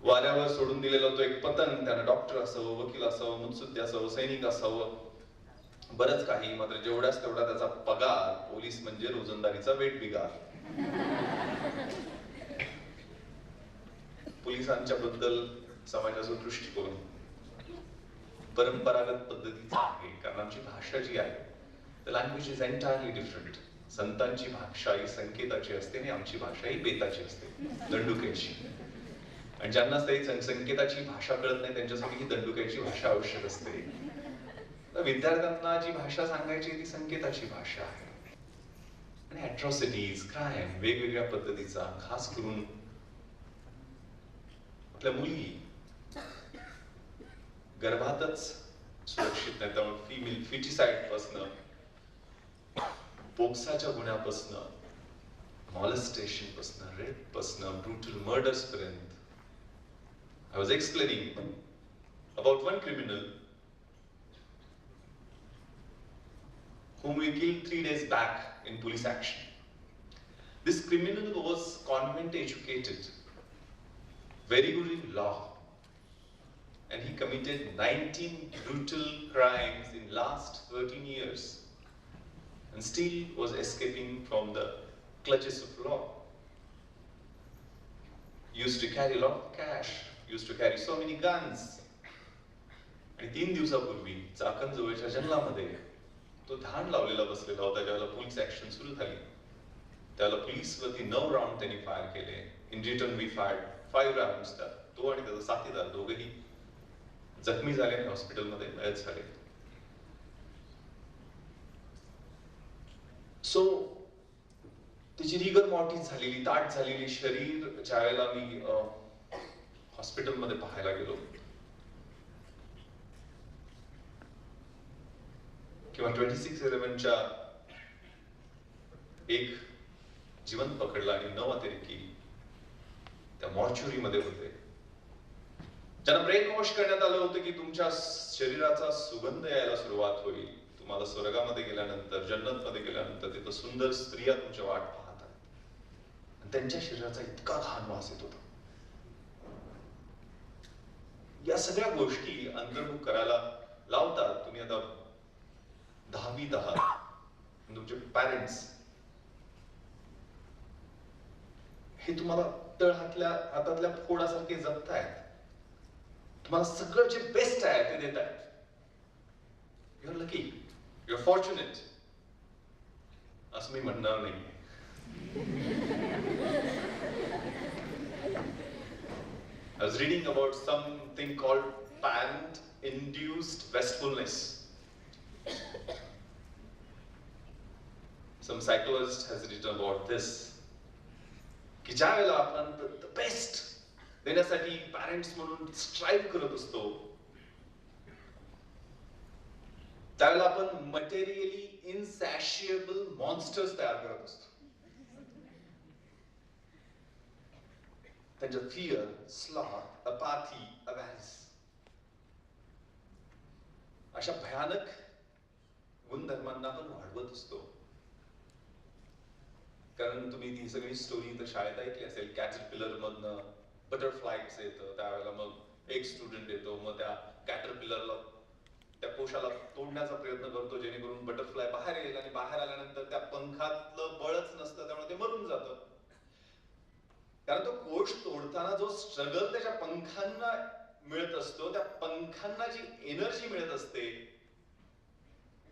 वाऱ्यावर सोडून दिलेला तो एक पतंग, त्यानं डॉक्टर असावं, वकील असावं, मुत्सद्दी असावं, सैनिक असावं, बरंच काही. मात्र जेवढाच तेवढा त्याचा पगार, पोलीस म्हणजे रोजंदारीचा वेठबिगार. पोलिसांच्या बद्दल समाजाचा दृष्टिकोन परंपरागत पद्धतीचा आहे, कारण आमची भाषा जी आहे, the language is entirely different. संतांची भाषा ही संकेताची असते आणि आमची भाषा ही बेताची असते, दंडुक्याची. आणि ज्यांना संकेताची भाषा कळत नाही त्यांच्यासाठी ही दंडुक्याची भाषा आवश्यक असते. विद्यार्थ्यांना जी भाषा सांगायची ती संकेताची भाषा आहे. आणि अॅट्रॉसिटीज, क्राईम, वेगवेगळ्या पद्धतीचा, खास करून आपल्या मुली गर्भातच सुरक्षित नाही, त्यामुळे फिटिसाइड पासनं, पोक्साच्या गुन्ह्यापासनं, मॉलेस्टेशन पासनं, रेप पासनं, ब्रुटल मर्डर्स पर्यंत. I was explaining about one criminal whom we killed 3 days back in police action. This criminal was convent educated, very good in law, and he committed 19 brutal crimes in last 13 years and still was escaping from the clutches of law. Used to carry a lot of cash, used to carry so many guns. आणि 3 दिवसापूर्वी चाकण जवळच्या जंगलामध्ये तो धान लावलेला बसलेला होता. ज्यावेळेला पोलीस ऍक्शन सुरू झाली त्याला पोलीसवरती 9 राऊंड त्यांनी फायर केले. In return we fired 5 rounds. तो आणि त्याचा साथीदार दोघेही जखमी झाले आणि हॉस्पिटलमध्ये मयत झाले. सो तिची रिगर मॉर्टिस झालेली, ताट झालेली शरीर ज्या वेळेला मी हॉस्पिटलमध्ये पाहायला गेलो किंवा 26/11च्या एक जिवंत पकडला आणि 9 अतिरेकी त्या मॉर्च्युरीमध्ये होते, ज्यांना ब्रेन वॉश करण्यात आलं होतं की तुमच्या शरीराचा सुगंध यायला सुरुवात होईल, तुम्हाला स्वर्गामध्ये गेल्यानंतर, जन्नतमध्ये गेल्यानंतर तिथं सुंदर स्त्रिया तुमच्या वाट पाहतात. आणि त्यांच्या शरीराचा इतका घाण वास येत होता. या सगळ्या गोष्टी अंतर्मुख करायला लावतात. तुम्ही आता 10वीत आहात, तुमचे पॅरेंट्स हे तुम्हाला हातातल्या फोडासारखे जपतायत, तुम्हाला सगळं जे बेस्ट आहे ते देत आहेत. You are lucky, you are fortunate असं मी म्हणणार नाही. I was reading about something called parent-induced wastefulness. Some psychologist has written about this. की ज्या वेळेला आपण the best देण्यासाठी पॅरेंट्स म्हणून स्ट्राईव्ह करत असतो, त्यावेळेला आपण मटेरियली इनसॅशिएबल मॉन्स्टर्स तयार करत असतो. त्यांच्यात फिअर, स्लॉथ, अपाथी, अवॅरिस अशा भयानक गुणधर्मांना आपण वाढवत असतो. कारण तुम्ही ती सगळी स्टोरी तर शाळेत ऐकली असेल. कॅटरपिलर मधनं बटरफ्लायच येतं, त्यावेळेला मग एक स्टुडंट येतो, मग त्या कॅटरपिलरला, त्या कोशाला तोडण्याचा प्रयत्न करतो जेणेकरून बटरफ्लाय बाहेर येईल, आणि बाहेर आल्यानंतर त्या पंखातलं बळच नसतं त्यामुळे ते मरून जातं. कारण तो कोश तोडताना जो स्ट्रगल त्याच्या पंखांना मिळत असतो, त्या पंखांना जी एनर्जी मिळत असते,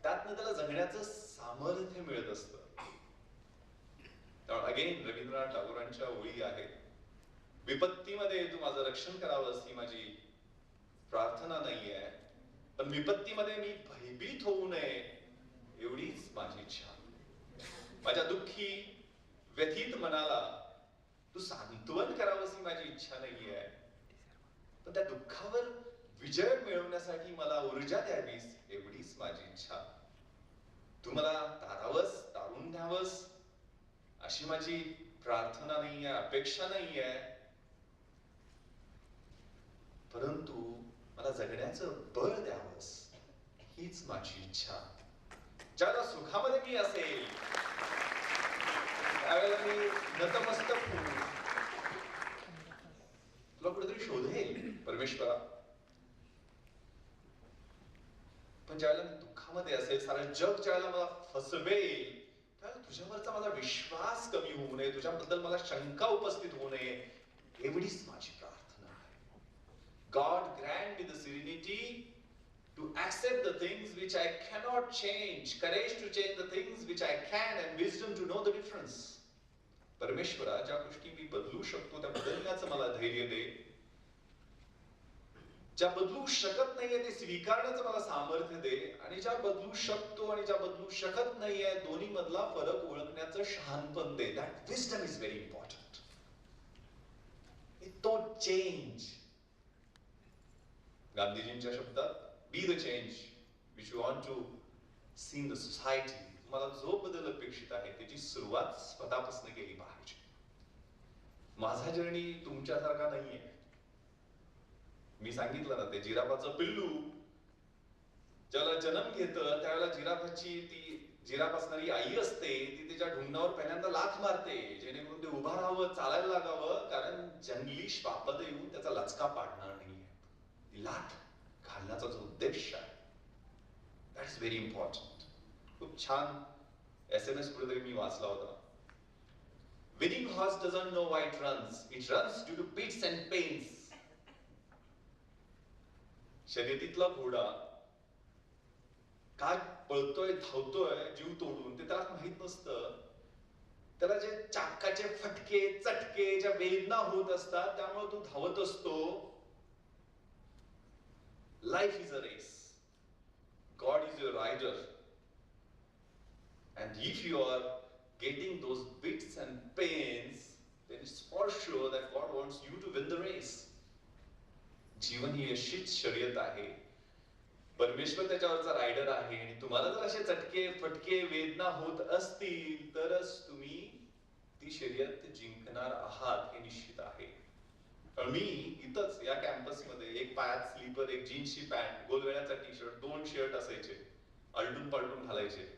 त्यातनं त्याला जगण्याचं सामर्थ्य मिळत असतं. त्यामुळे अगेन रवींद्रनाथ टागोरांच्या ओळी आहेत, विपत्तीमध्ये तू माझं रक्षण करावंस ही माझी प्रार्थना नाहीये, पण विपत्तीमध्ये मी भयभीत होऊ नये एवढीच माझी इच्छा. माझ्या दुःखी व्यथित मनाला तू सांत्वन करावंस ही माझी इच्छा नाहीये, पण त्या दुःखावर विजय मिळवण्यासाठी मला ऊर्जा द्यावीस एवढीच माझी इच्छा. तू मला तारावंस, तारून द्यावंस अशी माझी प्रार्थना नाहीये, अपेक्षा नाहीये, परंतु मला जगण्याचं बळ द्यावंस हीच माझी इच्छा. ज्याला सुखामध्ये मी असेल त्यावेळेला मी नतमस्तक होऊन तुला कुठेतरी शोधेल परमेश्वरा. पण ज्यावेळेला मी दुःखामध्ये असेल, सारं जग ज्यावेळेला मला फसवेल, त्यावेळेला तुझ्यावरचा माझा विश्वास कमी होऊ नये, तुझ्याबद्दल मला शंका उपस्थित होऊ नये, एवढीच माझी प्रार्थना आहे. God grant me the serenity to accept the things which I cannot change, courage to change the things which I can, and wisdom to know the difference. परमेश्वरा, ज्या गोष्टी मी बदलू शकतो त्या बदलण्याचं मला धैर्य दे. ज्या बदलू शकत नाहीये ते स्वीकारण्याचं मला सामर्थ्य दे, आणि ज्या बदलू शकतो आणि ज्या बदलू शकत नाहीये दोन्ही मधला फरक ओळखण्याचं शहाणपण दे. That wisdom is very important. तो चेंज, गांधीजींच्या शब्दात, be the change which you want to see in the society. तुम्हाला जो बदल अपेक्षित आहे त्याची सुरुवात स्वतःपासून केली पाहिजे. माझा जर्नी तुमच्यासारखा नाहीये. मी सांगितलं ना, ते जिराफाचं पिल्लू ज्याला जन्म घेतं त्यावेळेला जिराफाची ती जिराफ असणारी आई असते, ती त्याच्या ढुंगणावर पहिल्यांदा लाथ मारते जेणेकरून ते उभा राहावं, चालायला लागावं, कारण जंगली श्वापद येऊन त्याचा लचका पाडणार नाहीये. ती लाथ घालण्याचा जो उद्देश आहे, दॅट इज व्हेरी इम्पॉर्टंट. खूप छान SMS कुठेतरी मी वाचला होता. Winning horse doesn't know why it runs. It runs due to beats and pains. शर्यतीतला घोडा काय पळतोय, धावतोय जीव तोडून, ते त्याला माहित नसतं. त्याला जे चाकाचे फटके, चटके, ज्या वेदना होत असतात त्यामुळे तो धावत असतो. Life is a race. God is your rider. And if you are getting those bits and pains, then it's for sure that God wants you to win the race. जीवन ही अशीच शर्यत आहे. परमेश्वर त्याच्यावरचा रायडर आहे, आणि तुम्हाला जर असे चटके, फटके, वेदना होत असतील तरच तुम्ही ती शर्यत जिंकणार आहात हे निश्चित आहे. मी इथंच या कॅम्पसमध्ये एक पायात स्लीपर, एक जीन्सची पॅन्ट, गोलवेळाचा टी शर्ट, 2 शर्ट असायचे, आलटून पालटून घालायचे.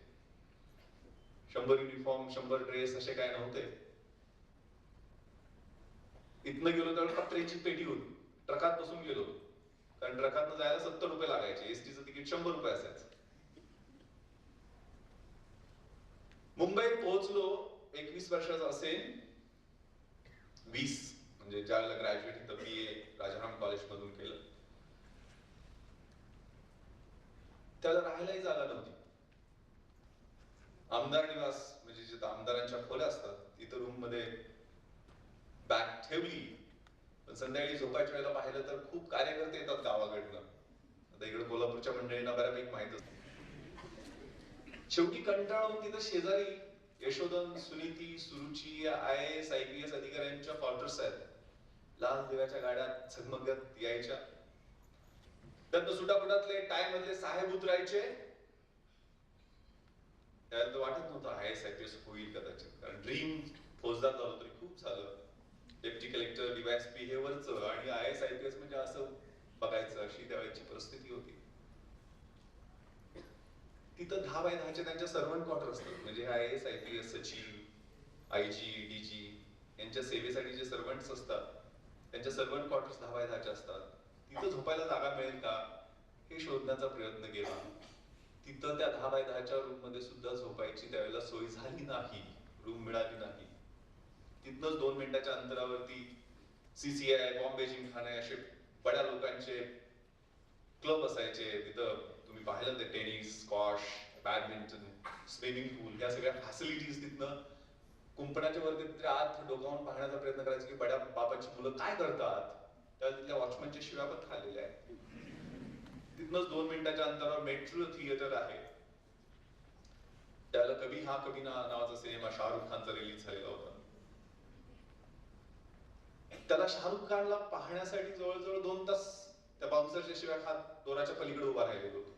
100 युनिफॉर्म, 100 ड्रेस असे काय नव्हते. इथनं गेलो तर पत्र्याची पेटी होती, ट्रकात बसून गेलो, कारण ट्रकातनं जायला 70 रुपये लागायचे, एसटीचं तिकीट 100 रुपये असायचं. मुंबईत पोहोचलो, 21 वर्षाचा असेल, 20 म्हणजे ज्यावेळेला ग्रॅज्युएट इथं BA राजाराम कॉलेज मधून केलं, त्याला राहायलाही जागा नव्हती. आमदार निवास म्हणजे जिथं आमदारांच्या खोल्या असतात तिथं रूम मध्ये बॅग ठेवली, पण संध्याकाळी झोपायच्या वेळेला पाहिलं तर खूप कार्यकर्ते येतात गावाकडनं. आता इकडे कोल्हापूरच्या मंडळींना बऱ्यापैकी माहित असतं. शेवटी कंटाळून तिथं शेजारी यशोधन, सुनीती, सुरुची IAS IPS अधिकाऱ्यांच्या क्वार्टर्स आहेत. लाल दिव्याच्या गाड्या झगमगत यायच्या, त्यातनं सुटापुटातले टाय मधले साहेब उतरायचे. त्याला तर वाटत नव्हतं IAS IPS होईल कदाचित, कारण ड्रीम फौजदार झालो तरी खूप झालं. डेप्टी कलेक्टर, DYSP हे वरचं, आणि IAS IPS म्हणजे असं बघायचं, अशी त्यावेळेची परिस्थिती होती. तिथं 10 बाय 10 त्यांच्या सर्वंट क्वार्टर असतात. म्हणजे IAS IPS सचिव, IG, DG यांच्या सेवेसाठी जे सर्वंट्स असतात त्यांच्या सर्वंट क्वार्टर्स 10 बाय 10 असतात. तिथं झोपायला जागा मिळेल का हे शोधण्याचा प्रयत्न केला. तिथं त्या 10 बाय 10 रूम मध्ये सुद्धा झोपायची त्यावेळेला सोय झाली नाही, रूम मिळाली नाही. तिथनंच 2 मिनिटाच्या अंतरावरती CCI, बॉम्बे जिमखाना असे बड्या लोकांचे क्लब असायचे. तिथं तुम्ही पाहिलं ते टेनिस, स्क्वॉश, बॅडमिंटन, स्विमिंग पूल, या सगळ्या फॅसिलिटीज तिथनं कुंपणाच्या वरती आत डोकावून पाहण्याचा प्रयत्न करायचा की बड्या बाबाची मुलं काय करतात. त्यावेळेला तिथल्या वॉचमॅनच्या शिव्या पण खाल्लेल्या आहेत. तिथनंच 2 मिनिटाच्या अंतरावर मेट्रो थिएटर आहे. त्याला कभी हा कभी ना नावाचा सिनेमा शाहरुख खानचा रिलीज झालेला होता. त्याला शाहरुख खानला पाहण्यासाठी जवळजवळ 2 तास त्या बाउन्सरच्या शिवाय खात दोराच्या पलीकडे उभा राहिलेलो होतो.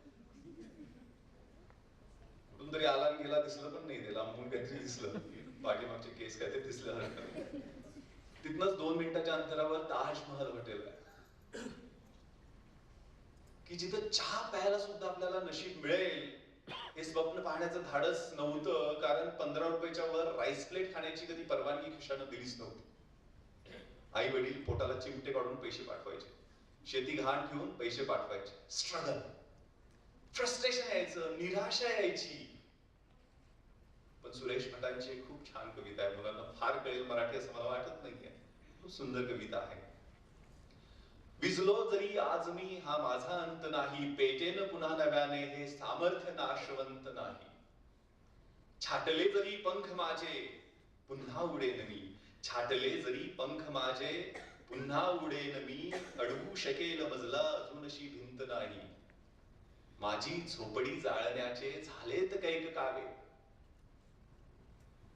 कुठून तरी आला गेला दिसलं पण नाही, त्याला लांबून काहीतरी दिसलं, पाठीमागचे केस काहीतरी दिसल्यासारखं. तिथनंच 2 मिनिटाच्या अंतरावर ताजमहल हॉटेल आहे की जिथे चहा प्यायला सुद्धा आपल्याला नशीब मिळेल हे स्वप्न पाहण्याचं धाडस नव्हतं, कारण 15 रुपयाच्या वर राईस प्लेट खाण्याची कधी परवानगी खिशानं दिलीच नव्हती. आई वडील पोटाला चिमटे काढून पैसे पाठवायचे, शेती घाण ठेवून पैसे पाठवायचे. स्ट्रगल, फ्रस्ट्रेशन यायचं, निराशा यायची. पण सुरेश भटांची एक खूप छान कविता आहे, मुलांना फार कळेल मराठी असं मला वाटत नाहीये, खूप सुंदर कविता आहे. विजलो जरी आज मी हा माझा अंत नाही, पेटेन पुन्हा नव्याने हे सामर्थ्य नाशवंत नाही. छाटले जरी पंख माझे पुन्हा उडेन मी, छाटले जरी पंख माझे पुन्हा उडेन मी, अडवू शकेल मजला अजूनशी भिंत नाही. माझी झोपडी जाळण्याचे झालेत कैक कावे,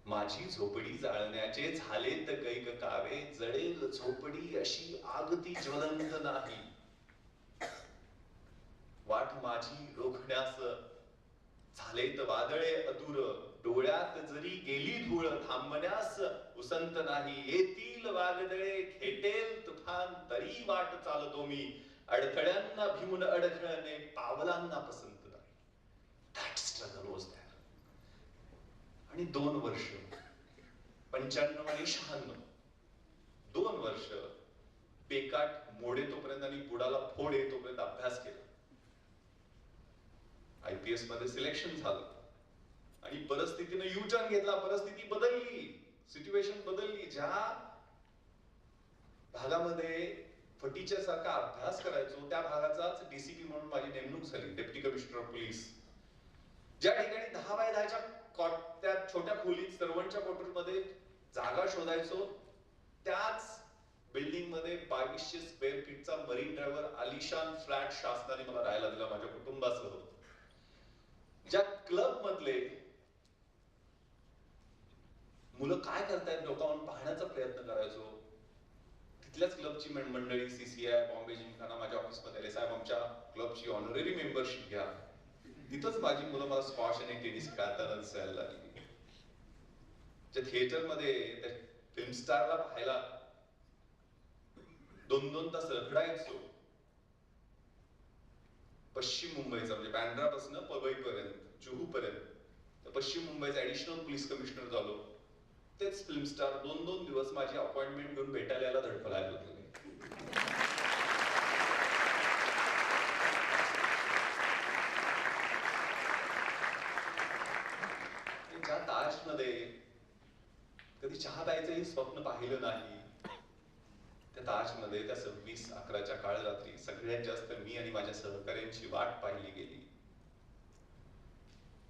माझी झोपडी जाळण्याचे झालेत कैक कावे, जळेल झोपडी अशी आग ती ज्वलंत नाही. वाट माझी रोखण्यास झालेत वादळे अधूर, डोळ्यात जरी गेली धूळ थांबण्यास उसंत नाही. येतील वागदळे खेटेल तुफान तरी वाट चालतो मी, अडथळ्यांना भिवून अडखळणे पावलांना पसंत नाही. That struggle was that. आणि 2 वर्ष 95 आणि 96 2 वर्ष पेकाट मोडे तोपर्यंत आणि बुडाला फोड येतोपर्यंत अभ्यास केला. IPS मध्ये सिलेक्शन झालं आणि परिस्थितीने यू टर्न घेतला. परिस्थिती बदलली, सिच्युएशन बदलली. ज्या भागामध्ये फटीच्या सारखा अभ्यास करायचो त्या भागाचाच DCP म्हणून माझी नेमणूक झाली, डेप्युटी कमिशनर ऑफ पोलीस. ज्या ठिकाणी 10 बाय 10च्या त्या छोट्या खोलीत सर्वांच्या क्वार्टर मध्ये जागा शोधायचो, त्याच बिल्डिंग मध्ये 2200 स्क्वेअर फीटचा मरीन ड्रायव्हर आलिशान फ्लॅट शासनाने मला राहायला दिला माझ्या कुटुंबासह. ज्या क्लब मधले मुलं काय करतायत लोकांना पाहण्याचा प्रयत्न करायचो, तिथल्याच क्लबची मंडळी CCI, बॉम्बे जिमखाना माझ्या ऑफिसमध्ये आले, साहेब आमच्या क्लबची ऑनररी मेंबरशिप घ्या. तिथंच माझी मुलं मला स्क्वॉश आणि टेनिस खेळताना दिसायला लागली. त्या थिएटरमध्ये फिल्म स्टारला पाहायला 2-2 तास रखडायचो. पश्चिम मुंबईचा म्हणजे बँड्रापासून पवईपर्यंत, जुहूपर्यंत पश्चिम मुंबईचा ऍडिशनल पोलीस कमिशनर झालो. तेच फिल्म स्टार 2-2 दिवस माझी अपॉइंटमेंट घेऊन भेटायला यायला धडपडायला होते. ज्या ताजमध्ये कधी चहा प्यायचंही स्वप्न पाहिलं नाही, त्या ताजमध्ये त्या 26/11च्या काळ रात्री सगळ्यात जास्त मी आणि माझ्या सहकार्यांची वाट पाहिली गेली.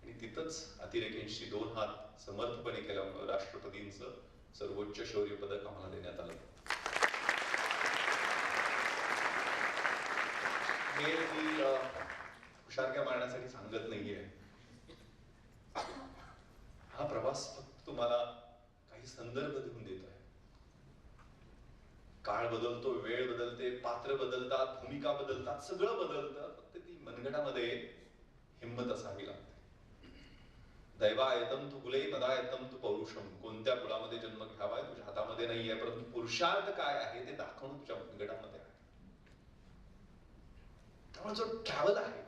आणि तिथंच अतिरेक्यांशी 2 हात समर्थपणे केल्यामुळे राष्ट्रपतींचं सर्वोच्च शौर्य पदक आम्हाला देण्यात आलं. हे मी हुशारक्या मारण्यासाठी सांगत नाहीये. हा प्रवास फक्त तुम्हाला काही संदर्भ देऊन देतोय. काळ बदलतो, वेळ बदलते, पात्र बदलतात, भूमिका बदलतात, सगळं बदलतं. फक्त ती मनगटामध्ये हिंमत असावी लागते. दैवायतम तु कुले मदायतम तु पौरुषम. कोणत्या कुळामध्ये जन्म घ्यावा तुझ्या हातामध्ये नाहीये, परंतु पुरुषार्थ काय आहे ते दाखवणं तुझ्या मनगटामध्ये आहे. त्यामुळे जो ट्रॅव्हल आहे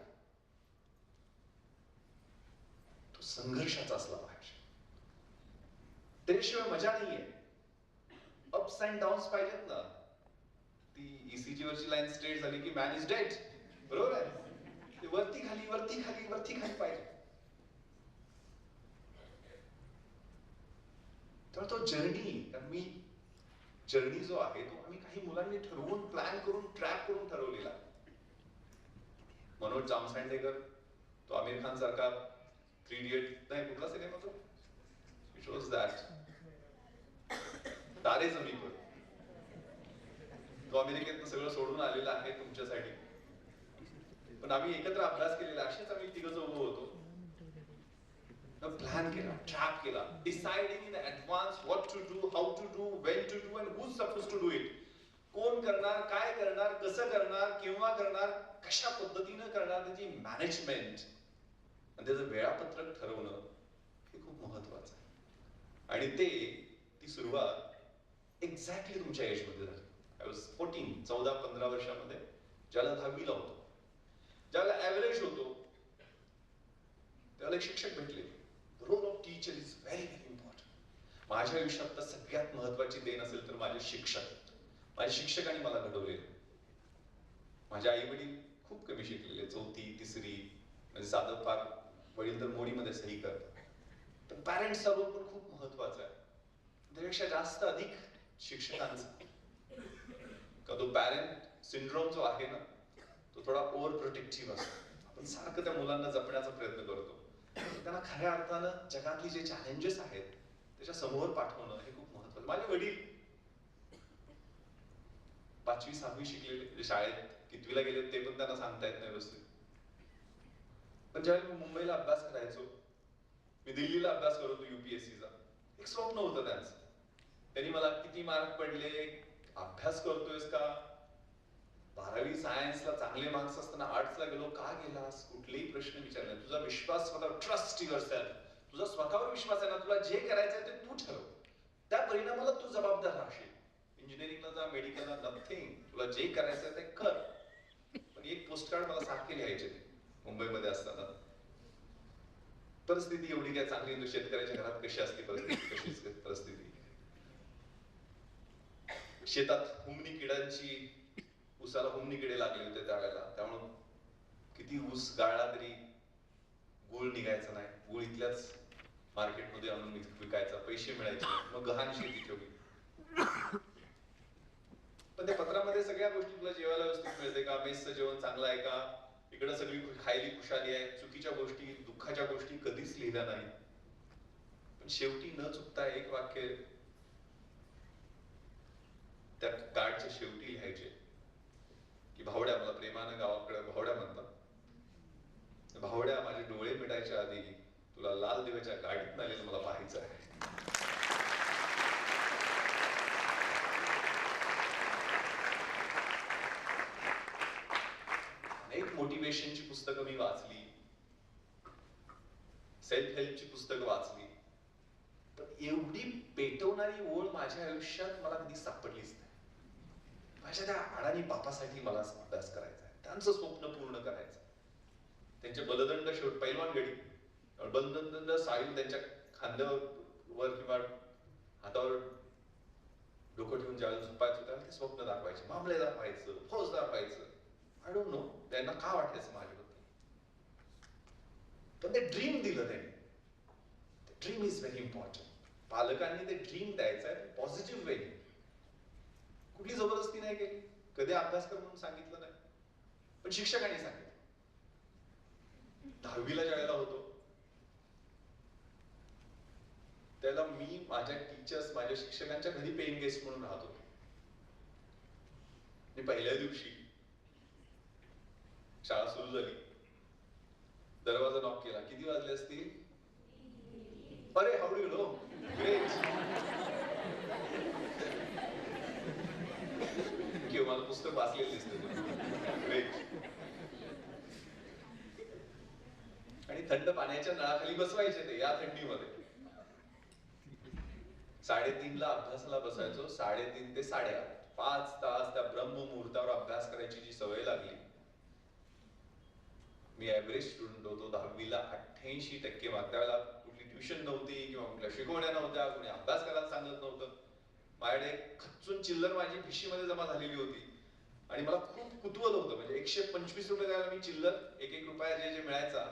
तो संघर्षाचा असला पाहिजे. त्याशिवाय मजा नाहीये. अप्स अँड डाऊन्स पाहिजेत ना. ती ECG वरची लाईन स्ट्रेट झाली की मॅन इज डेड, बरोबर आहे. ते वरती खाली वरती खाली वरती खाली पाहिजे. तर तो जर्नी जो आहे तो आम्ही काही मुलांनी ठरवून प्लॅन करून ट्रॅक करून ठरवलेला. मनोज जामसांडेकर, तो आमिर खान सारखा 3 इडियट नाही कुठला सिनेमा तो इट वॉज दॅट तारे जमीन पर. तो अमेरिकेत सगळं सोडून आलेला आहे तुमच्यासाठी. पण आम्ही एकत्र अभ्यास केलेला, असेच आम्ही 3 जण उभं होतो. प्लॅन केला, ट्रॅक केला, deciding in advance what to do, how to do, when to do and who suppose to do it. कोण करणार, काय करणार, कसं करणार, केव्हा करणार, कशा पद्धतीनं करणार, त्याची मॅनेजमेंट आणि त्याचं वेळापत्रक ठरवणं हे खूप महत्वाचं आहे. आणि ती सुरुवात एक्झॅक्टली तुमच्या एज मध्ये झाली. आय वॉज 14 वर्षामध्ये, ज्याला 10वी ला होतो, ज्याला ऍव्हरेज होतो, त्याला एक शिक्षक भेटले. The role of teacher is very very important. माझ्या आयुष्यात तर सगळ्यात महत्वाची देण असेल तर माझे शिक्षक. माझ्या शिक्षकांनी मला घडवलेलं. माझे आई वडील खूप कमी शिकलेले, 4थी 3री, म्हणजे साधं फार वडील तर मोडीमध्ये सही करतात. तर पॅरेंट्सचा रोल पण खूप महत्वाचा आहे. त्यापेक्षा जास्त अधिक शिक्षकांचा. का तो पॅरेंट सिंड्रोम जो आहे ना, तो थोडा ओव्हर प्रोटेक्टिव्ह असतो. आपण सारखं त्या मुलांना जपण्याचा प्रयत्न करतो. त्यांना खऱ्या अर्थानं जगातली जे चॅलेंजेस आहेत त्याच्या समोर पाठवणं हे खूप महत्वाचं. माझे वडील 5वी 6वी शिकलेले, शाळेत कितवीला गेले ते पण त्यांना सांगता येत नाही व्यवस्थित. पण ज्यावेळी मी मुंबईला अभ्यास करायचो, मी दिल्लीला अभ्यास करत होतो UPSCचा, एक स्वप्न होतं त्यांचं. त्यांनी मला किती मार्क पडले, अभ्यास करतोयस का, 12वी सायन्सला चांगले मार्क्स असताना आर्ट्सला गेलो, का गेलास, कुठलेही प्रश्न विचारले. तुझा विश्वास स्वतः, ट्रस्ट युअरसेल्फ, तुझा स्वतःवर विश्वास आहे ना, तुला जे करायचंय ते तू ठरव, त्या परिणामाला तू जबाबदार राहशील. इंजिनिअरिंगला जा, मेडिकलला, नथिंग, तुला जे करायचंय ते कर. पण एक पोस्टकार्ड मला सारखे लिहायचे ते मुंबईमध्ये असताना. परिस्थिती एवढी काय चांगली नव्हती, शेतकऱ्याच्या घरात कशी असते परिस्थिती, कशीच परिस्थिती. शेतात हुमणी किड्यांची, ऊसाला हुमणी किडे लागले होते त्यावेळेला, त्यामुळं किती ऊस गाळला तरी गुळ निघायचा नाही. गुळ इथल्याच मार्केटमध्ये आणून विकायचा, पैसे मिळायचे. मग गहाण शेती ठेवली. पण त्या पत्रामध्ये सगळ्या गोष्टी, तुला जेवायला व्यवस्थित मिळते का, मेसचं जेवण चांगलं आहे का, इकडं सगळी खायली खुशाली आहे, चुकीच्या गोष्टी, दुःखाच्या गोष्टी कधीच लिहिल्या नाही. पण शेवटी न चुकता एक वाक्य त्या कार्डच्या शेवटी लिहायचे की भावड्या, मला प्रेमानं गावाकडे भावड्या म्हणतात, भावड्या, माझे डोळे मिटायच्या आधी तुला लाल दिव्याच्या गाडीत आलेलं मला पाहायचं आहे. अनेक मोटिवेशनची पुस्तकं मी वाचली, सेल्फ हेल्पची पुस्तकं वाचली, पण एवढी पेटवणारी ओळ माझ्या आयुष्यात मला कधी सापडलीच नाही. माझ्या त्या अडाणी बापासाठी मला अभ्यास करायचा आहे, त्यांचं स्वप्न पूर्ण करायचं. त्यांचे बलदंड शेवट पैलवान गडी, बलदंड साहिल त्यांच्या खांद्यावर किंवा हातावर डोकं ठेवून ज्यावेळेस झोपायचं त्यावेळेस ते स्वप्न दाखवायचे, मामलेदार व्हायचं, फौजदार व्हायचं. आय डोंट नो त्यांना का वाटायचं माझ्याबद्दल, पण ते ड्रीम दिलं त्यांनी. Dream is very important. पालकांनी ते ड्रीम द्यायचं आहे पॉझिटिव्ह वे. कुठली जबरदस्ती नाही केली, कधी अभ्यास कर म्हणून सांगितलं नाही, पण शिक्षकांनी सांगितलं. 10वीला ज्यावेळेला होतो त्याला मी माझ्या टीचर्स, माझ्या शिक्षकांच्या घरी पेइंग गेस्ट म्हणून राहत होतो. मी पहिल्या दिवशी शाळा सुरू झाली, दरवाजा नॉक केला, किती वाजले असतील, अरे how do you know, great, किंवा मला पुस्तक वाचलेलं दिसतं, ग्रेट. आणि थंड पाण्याच्या नळाखाली बसवायचे ते या थंडीमध्ये. 3:30ला अभ्यासाला बसायचो, 3:30 ते 8:30, 5 तास त्या ब्रह्ममुहूर्तावर अभ्यास करायची जी सवय लागली. मी ऍव्हरेज स्टुडंट होतो, 10वीला 88% मार्क. त्यावेळेला कुठली ट्युशन नव्हती किंवा कुठल्या शिकवण्या नव्हत्या, कुणी अभ्यास करायला सांगत नव्हतं. माझ्याकडे खच्चून चिल्लर माझी भिशीमध्ये जमा झालेली होती आणि मला खूप कुतूहल होतं. म्हणजे 125 रुपये द्यायला मी चिल्लर, एक रुपया जे मिळायचा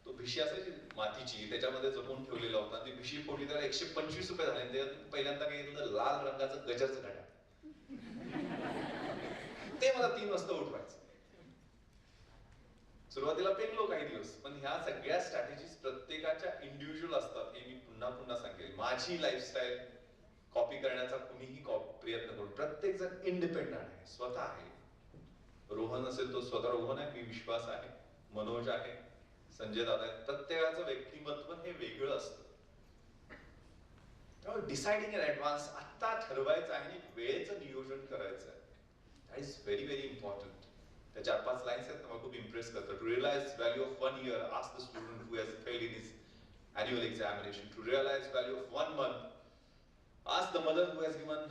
तो भिशी असायची मातीची, त्याच्यामध्ये जपून ठेवलेला होता. ती भिशी फोडली त्याला 125 रुपये झाले. त्यात पहिल्यांदा काही घेतलं लाल रंगाचं गजरचं घड्याळ, ते मला 3 वाजता उठवायचं. सुरुवातीला पेंगलो काही दिवस, पण ह्या सगळ्या स्ट्रॅटेजीज प्रत्येकाच्या इंडिव्हिज्युअल असतात. हे मी पुन्हा पुन्हा सांगेल. माझी लाईफस्टाईल कॉपी करण्याचा कुणीही प्रयत्न करून, प्रत्येक जण इंडिपेंडंट आहे, स्वतः आहे. रोहन असेल तो स्वतः रोहन आहे, मी विश्वास आहे, मनोज आहे, संजय दादा आहे. प्रत्येकाचं व्यक्तिमत्व हे वेगळं असतं. त्यामुळे डिसाइडिंग इन ऍडव्हान्स, आता ठरवायचं आहे आणि वेळेचं नियोजन करायचं आहे. That is very very important. त्या 4-5 लाईन्स आहेत मला खूप इम्प्रेस करतात. To realise value of 1 year, ask the student who has failed in his annual examination. To realize value of 1 month, ask the mother who has given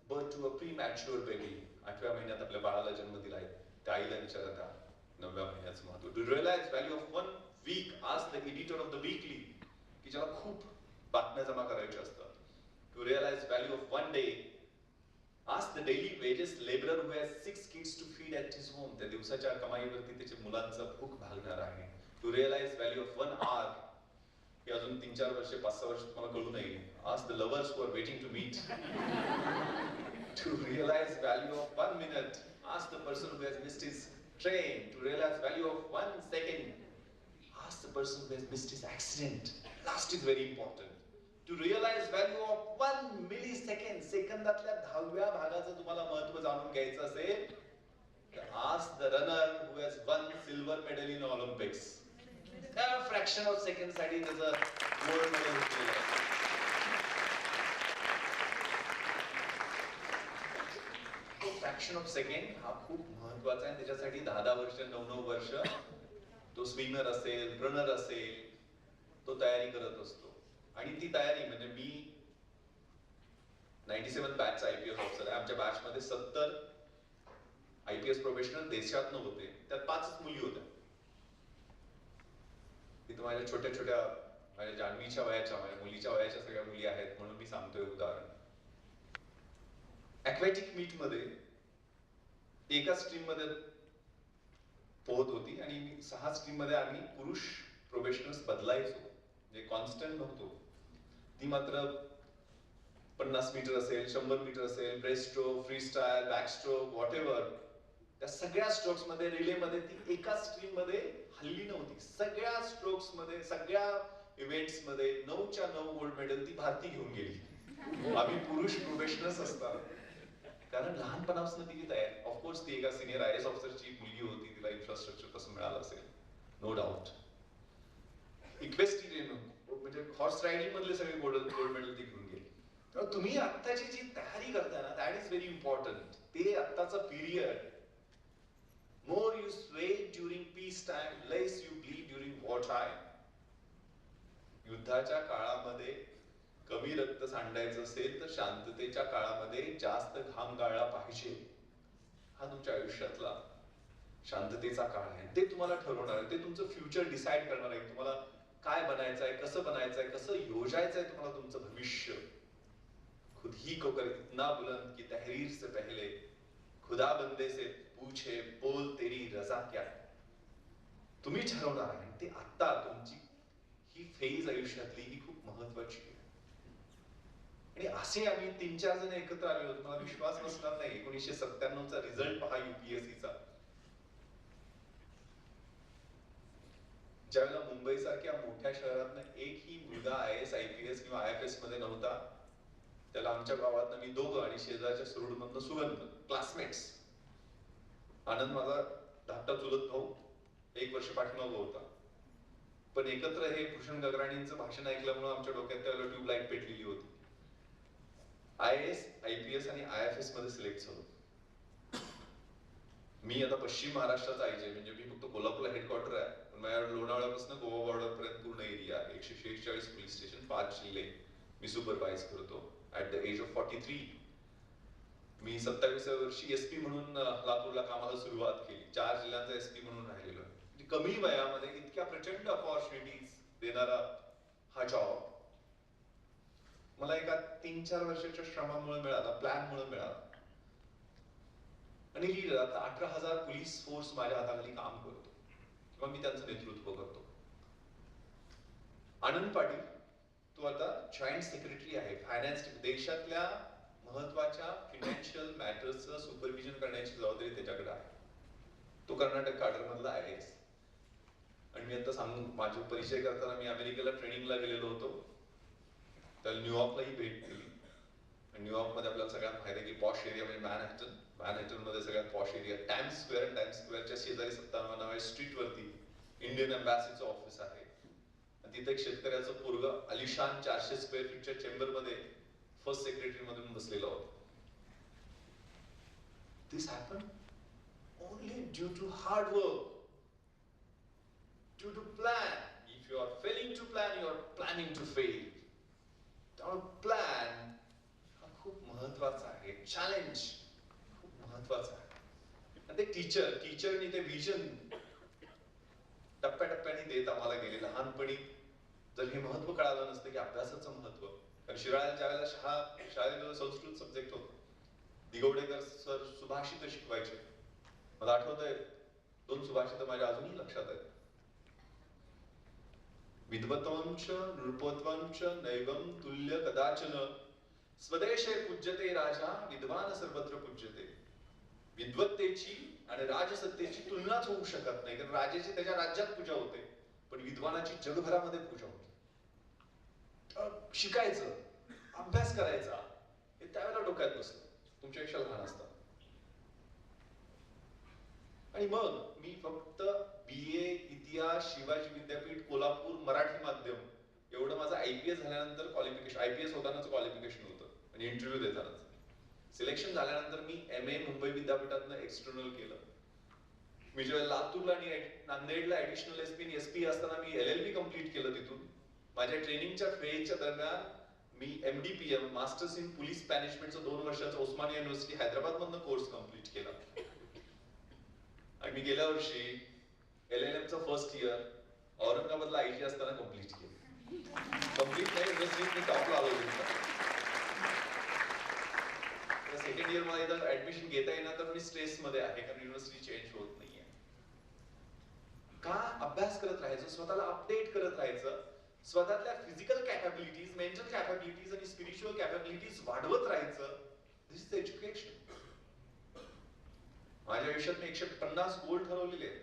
birth to a premature baby. 8व्या महिन्यात आपल्या बाळाला जन्म दिलाय त्या आईला विचारा त्या 9व्या महिन्याचं महत्व. To realise value of 1 week, ask the editor of the weekly, की ज्याला खूप बातम्या जमा करायच्या असतात. To realise value of 1 day, Ask the daily wages laborer who has 6 kids to feed at his home. त्या दिवसाच्या कमाईवरती त्याच्या मुलांचा भूक भागणार आहे. To realize value of 1 hour. हे अजून 3-4 वर्ष 5-6 वर्ष तुम्हाला कळू नये. Ask the lovers who are waiting to meet. To realize value of 1 minute. Ask the person who has missed his train. To realize value of 1 second. Ask the person who has missed his accident. Last is very important. To realize value of 1 millisecond, सेकंदातल्या 10व्या भागाचं तुम्हाला महत्व जाणून घ्यायचं असेल तर ask the runner who has won silver medal in Olympics. त्या fraction of second साठी त्याचं gold medal घेतलेलं आहे. तो fraction of second हा खूप महत्वाचा आहे. त्याच्यासाठी 10-10 वर्ष 9-9 वर्ष तो स्विमर असेल, रनर असेल, तो तयारी करत असतो. आणि ती तयारी म्हणजे मी 97 बॅचचा आयपीएस ऑफिसर आहे. आमच्या बॅच मध्ये 70 आयपीएस प्रोफेशनल देशातनं होते. त्यात 5च मुली होत्या. तिथं माझ्या छोट्या छोट्या माझ्या जान्हवीच्या वयाच्या माझ्या मुलीच्या वयाच्या सगळ्या मुली आहेत म्हणून मी सांगतोय उदाहरण. ॲक्वॅटिक मीट मध्ये एका स्ट्रीम मध्ये पोहत होती आणि 6 स्ट्रीम मध्ये आम्ही पुरुष प्रोफेशनल्स बदलायचो, म्हणजे कॉन्स्टंट नव्हतो. ती मात्र 50 मीटर असेल, 100 मीटर असेल, breast stroke, free style, back stroke, what ever, त्या सगळ्या स्ट्रोक्स मध्ये रिले मध्ये ती एका स्ट्रीम मध्ये हल्ली नव्हती. सगळ्या स्ट्रोक्स मध्ये सगळ्या इव्हेंट्स मध्ये 9च्या 9 गोल्ड मेडल ती भारती घेऊन गेली. आम्ही पुरुष प्रोफेशनल्स असतात कारण लहानपणापासून ती तयार. ऑफकोर्स ती एका सिनियर आयएएस ऑफिसरची मुलगी होती, तिला इन्फ्रास्ट्रक्चर तसं मिळालं असेल, नो डाऊट. इक्वेस्ट्रियन म्हणजे हॉर्स रायडिंग मधले सगळे गोल्ड मेडल ती घेऊन गेली. तुम्ही आत्ताची जी तयारी करताय ना, दॅट इज व्हेरी इम्पॉर्टंट. ते आत्ताचं period, more you sweat during peace time, less you bleed during war time. युद्धाच्या काळामध्ये कमी रक्त सांडायचं असेल तर शांततेच्या काळामध्ये जास्त घाम गाळला पाहिजे. हा तुमच्या आयुष्यातला शांततेचा काळ आहे. ते तुम्हाला ठरवणार आहे, ते तुमचं फ्युचर डिसाइड करणार आहे. तुम्हाला काय बनायचं आहे, कसं बनायचं आहे, कसं योजायचं आहे तुम्हाला तुमचं भविष्य. खुद ही को कर इतना बुलंद की तहरीर से पहले खुदा बंदे से पूछे बोल तेरी रजा क्या. तुम्ही ठरवणार आहे. ते आता तुमची ही फेज आयुष्यातली ही खूप महत्वाची आहे. आणि असे आम्ही 3-4 जण एकत्र आले होतो. मला विश्वास बसणार नाही. 1997चा रिझल्ट पहा युपीएससीचा. ज्यावेळेला मुंबई सारख्या मोठ्या शहरातनं एकही मुलगा आयएएस आयपीएस किंवा आयएफएस मध्ये नव्हता, त्याला आमच्या गावातनं मी दोघं आणि शेजारच्या सुरुड मधनं सुगंध, क्लासमेट्स. आनंद माझा धाकटा चुलत भाऊ, 1 वर्ष पाठीमागं होता. पण एकत्र हे भूषण गगराणींचं भाषण ऐकल्यामुळे आमच्या डोक्यात त्यावेळेला ट्यूबलाईट पेटलेली होती. आयएएस आयपीएस आणि आयएफएस मध्ये सिलेक्ट झालो. मी आता पश्चिम महाराष्ट्राचा आयजे, म्हणजे मी फक्त कोल्हापूरला हेडक्वार्टर आहे, पण माझ्याकडे लोणावळ्यापासून गोवा बॉर्डर पर्यंत पूर्ण एरिया, 146 पोलीस स्टेशन, 5 जिल्हे मी सुपरवाइज करतो. ऍट द एज ऑफ 43 मी 27व्या वर्षी एसपी म्हणून लातूरला कामाला सुरुवात केली. 4 जिल्ह्यांचा एसपी म्हणून राहिलेलो. कमी वयामध्ये इतक्या प्रचंड अपॉर्च्युनिटीज देणारा हा जॉब मला एका 3-4 वर्षाच्या श्रमामुळे मिळाला, प्लॅनमुळे मिळाला. आणि लीडर, आता 18,000 पोलीस फोर्स माझ्या हाताखाली काम करतो किंवा मी त्यांचं नेतृत्व करतो. आनंद पाटील तो आता जॉईंट सेक्रेटरी आहे फायनान्स. देशातल्या महत्वाच्या फायनान्शियल मॅटर्सचं सुपरविजन करण्याची जबाबदारी त्याच्याकडे आहे. तो कर्नाटक काडर मधला आयएएस. आणि मी आता सांगू, माझा परिचय करताना मी अमेरिकेला ट्रेनिंगला गेलेलो होतो, तर न्यूयॉर्कलाही भेट दिली. न्यूयॉर्क मध्ये आपल्याला सगळ्यात माहिती आहे की पॉश एरिया म्हणजे मॅनहॅटन मध्ये सगळ्यात पॉश एरिया टाइम्स स्क्वेअर. आणि टाइम्स स्क्वेअरच्या शेजारी 57 नावाच्या स्ट्रीट वरती इंडियन एम्बॅसीचं ऑफिस आहे. तिथे एक शेतकऱ्याचं पोरग अलिशान 400 स्क्वेअर फीटच्या चेंबर मध्ये फर्स्ट सेक्रेटरी मधून बसलेला होता. This happen only due to hard work, due to plan. If you are failing to plan, you are planning to fail. त्यामुळे प्लॅन खूप महत्वाचा आहे. चॅलेंज खूप महत्वाचं आहे. आणि ते टीचरनी ते विजन टप्प्याटप्प्याने देत आम्हाला गेले. लहानपणी जर हे महत्व कळालं नसतं की अभ्यासाचं महत्व, कारण शिराळ्यात ज्या वेळेला शाळेत संस्कृत सब्जेक्ट होता, दिगवडेकर सर सुभाषित शिकवायचे. मला आठवतंय 2 सुभाषित माझ्या अजूनही लक्षात आहेत. विद्वत्वंच नृपत्वंच नैवं तुल्य कदाचन स्वदेशे पूज्यते राजा विद्वान सर्वत्र पूज्यते. विद्वत्तेची आणि राजसत्तेची तुलनाच होऊ शकत नाही, कारण राजाची त्याच्या राज्यात पूजा होते, पण विद्वानाची जगभरामध्ये पूजा होते. शिकायचं, अभ्यास करायचा, हे त्यावेळेला डोक्यात बसलं. तुमच्यापेक्षा लहान असतात. आणि मग मी फक्त BA इतिहास शिवाजी विद्यापीठ कोल्हापूर मराठी माध्यम एवढं माझं IPS झाल्यानंतर क्वालिफिकेशन, IPS होतानाच क्वालिफिकेशन होतं आणि इंटरव्ह्यू देतानाच. सिलेक्शन झाल्यानंतर मी MA मुंबई विद्यापीठातनं एक्सटर्नल केलं. मी जेव्हा लातूरला आणि नांदेडला ऍडिशनल SP आणि SP असताना मी LLB कम्प्लीट केलं तिथून. माझ्या ट्रेनिंगच्या फेजच्या दरम्यान मी MDPM मास्टर्स इन पोलीस मॅनेजमेंटचं 2 वर्षाचा ओस्मानिया युनिव्हर्सिटी हैदराबाद मधनं कोर्स कम्प्लीट केला. आणि मी गेल्या वर्षी LLMचं फर्स्ट इयर औरंगाबादला IG असताना कम्प्लीट केलं. कम्प्लीट नाही, इंडस्ट्रीत मी टॉपला आलो होतो. सेकंड इयर मला इथं ऍडमिशन घेता येणार, तर मी स्ट्रेस मध्ये आहे, कारण युनिव्हर्सिटी चेंज होत नाहीये. का अभ्यास करत राहायचं, स्वतःला अपडेट करत राहायचं, स्वतःतल्या फिजिकल कॅपॅबिलिटीज, मेंटल कॅपॅबिलिटीज आणि स्पिरिच्युअल कॅपॅबिलिटीज वाढवत राहायचं. दिस इज एज्युकेशन. माझ्या आयुष्यात मी 150 गोल ठरवलेले आहेत.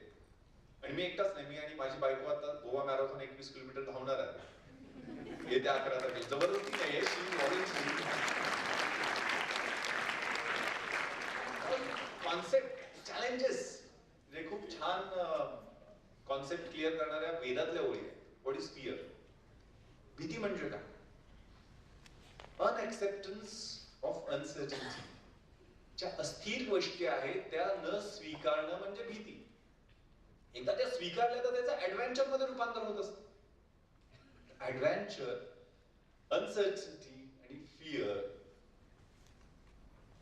आणि मी एकटाच नाही, मी आणि माझी बायको आता गोवा मॅरेथॉन 21 किलोमीटर धावणार आहे येत्या 11 तारखेला. जबरदस्ती नाहीये, कॉन्सेप्ट चॅलेंजेस जे खूप छान कॉन्सेप्ट क्लिअर करणाऱ्या वेदातल्या ओळी आहेत. What is fear? भीती म्हणजे काय? An acceptance of uncertainty. ज्या अस्थिर गोष्टी आहेत त्या न स्वीकारणं म्हणजे भीती. एकदा त्या स्वीकारल्या तर त्याचं ऍडव्हेंचर मध्ये रूपांतर होत असतं. ऍडव्हेंचर, अनसर्टनिटी आणि फिअर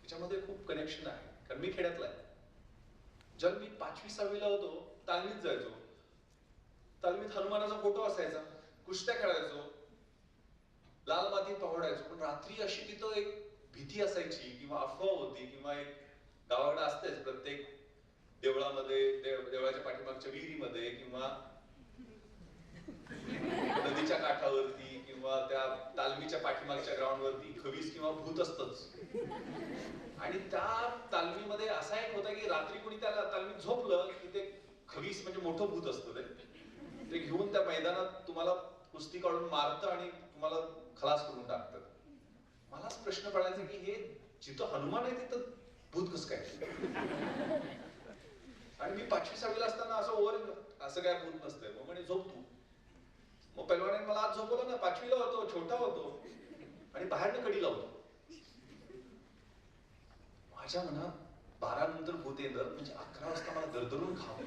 याच्यामध्ये खूप कनेक्शन आहे. कारण मी खेड्यातला आहे. जेव्हा मी 5वी-6वीला होतो, तालमीत जायचो. तालमीत हनुमानाचा फोटो असायचा, कुस्त्या खेळायचो, लाल मातीत पहोडायचो. पण रात्री अशी तिथं एक भीती असायची किंवा अफवा होती, किंवा एक गावाकडे असतेच प्रत्येक देवळामध्ये, देवळाच्या पाठीमागच्या विहिरीमध्ये किंवा नदीच्या काठावरती किंवा त्या तालमीच्या पाठीमागच्या ग्राउंडवरती खवीस किंवा भूत असतच. आणि त्या तालमीमध्ये असा एक होता की रात्री कोणी त्या तालमीत झोपलं की ते खवीस म्हणजे मोठं भूत असतं, ते घेऊन त्या मैदानात तुम्हाला कुस्ती काढून मारतं आणि तुम्हाला खलास करून टाकतं. मलाच प्रश्न पडायचा की हे जिथं हनुमान आहे तिथं भूत कसं काय? आणि मी 5वी-6वीला असताना असं काय भूत नसतंय. मग म्हणे झोप तू. मग पैलवानाने मला आज झोपवलं ना. 5वीला होतो, छोटा होतो आणि बाहेरनं कडी लावतो. माझ्या मनात 12 नंतर भूत येतं म्हणजे 11 वाजता मला दरदरून खावं,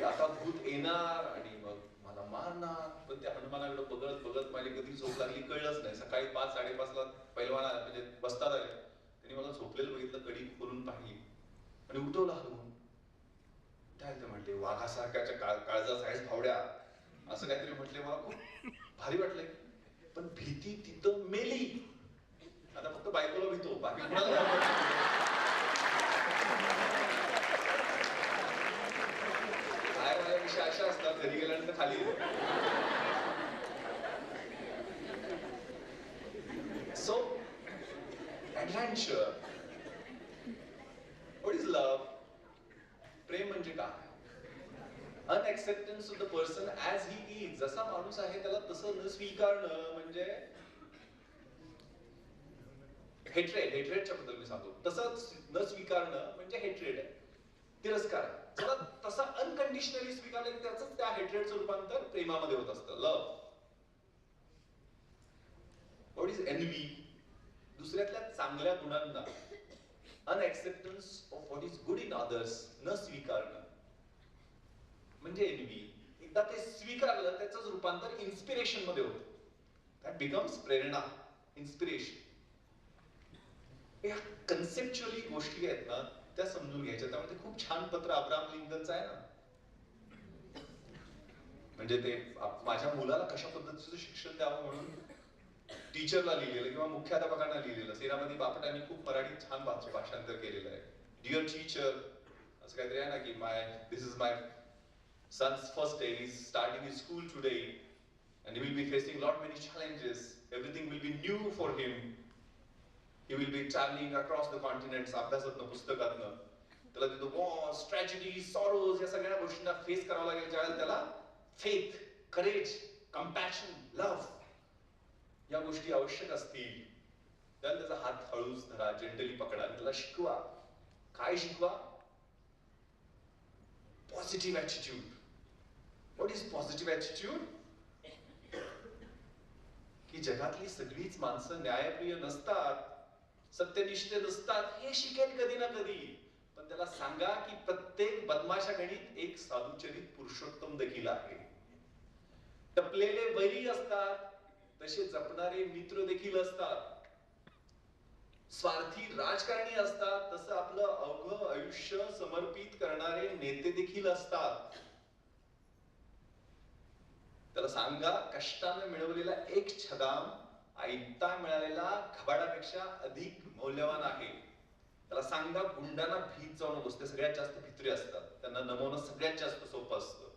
आता भूत येणार आणि मग मला मारणार. पण त्या हनुमानाकडे बघत बघत माझी कधी झोप लागली कळलंच नाही. सकाळी 5-5:30ला पैलवान म्हणजे बसतात आले. त्यांनी मला झोपलेलं बघितलं, कडी खोलून पाहिली आणि उठवलं हलवून. काय ते म्हटले, वाघासारख्याच्या काळजाचा आहेस भावड्या, असं काहीतरी म्हटले. मला खूप भारी वाटलंय. पण भीती तिथं मेली. आता फक्त बायकोला भीतो, बाकी कोणाला काय माझ्या विषय अशा असतात, घरी गेल्यानंतर खाली so adventure. What is love? प्रेम म्हणजे काय? An acceptance of the person as he is. जसा माणूस आहे त्याला तसं न स्वीकारणं म्हणजे हेट्रेड. हेट्रेडच्या बद्दल मी सांगतो. तसं न स्वीकारणं म्हणजे हेट्रेड आहे, तिरस्कार. त्याला तसा अनकंडिशनली स्वीकारलं की त्याचं त्या हेट्रेडचं रूपांतर प्रेमामध्ये होत असतं. लव्ह. What is envy? दुसऱ्यातल्या चांगल्या गुणांना, unacceptance of what is good in others, न स्वीकारणं म्हणजे एनवी. एकदा ते स्वीकारलं त्याचं रूपांतर इन्स्पिरेशन मध्ये होतं. That becomes Prerna, inspiration. या कन्सेप्च्युअली गोष्टी आहेत ना, त्या समजून घ्यायच्या. त्यामध्ये खूप छान पत्र अब्राहम लिंकनचं आहे ना, म्हणजे ते माझ्या मुलाला कशा पद्धतीचं शिक्षण द्यावं म्हणून टीचरला लिहिलेलं किंवा मुख्याध्यापकांना लिहिलेलं. सेनापती बापट यांनी खूप मराठी छान भाषांतर केलेलं आहे. डिअर टीचर असं काहीतरी आहे ना की this is my son's first day. He's starting his school today and he will be facing lot many challenges. Everything will be new for him. He will be traveling across the continents. अभ्यासातनं पुस्तकातनं त्याला तिथं Wars, tragedy, sorrows या सगळ्या गोष्टींना face करावं लागेल. ज्यावेळेला त्याला faith, courage, compassion, love या गोष्टी आवश्यक असतील, त्याला त्याचा हात हळूच धरा, जेंटली पकडा, त्याला शिकवा. काय शिकवा? Positive attitude. What is positive attitude? की जगातली सगळीच माणसं न्यायप्रिय नसतात, सत्यनिष्ठ नसतात, हे शिकेल कधी ना कधी. पण त्याला सांगा की प्रत्येक बदमाशा गणित एक साधुचरित पुरुषोत्तम देखील आहे. टपलेले वैरी असतात, तसे जपणारे मित्र देखील असतात. स्वार्थी राजकारणी असतात, तसं आपलं अवघं आयुष्य समर्पित करणारे नेते देखील असतात. त्याला सांगा कष्टाने मिळवलेला एक छदाम आयता मिळालेला खबाडापेक्षा अधिक मौल्यवान आहे. त्याला सांगा गुंडांना भीत जाऊ नकोस, ते सगळ्यात जास्त भित्री असतात, त्यांना नमवणं सगळ्यात जास्त सोपं असतं.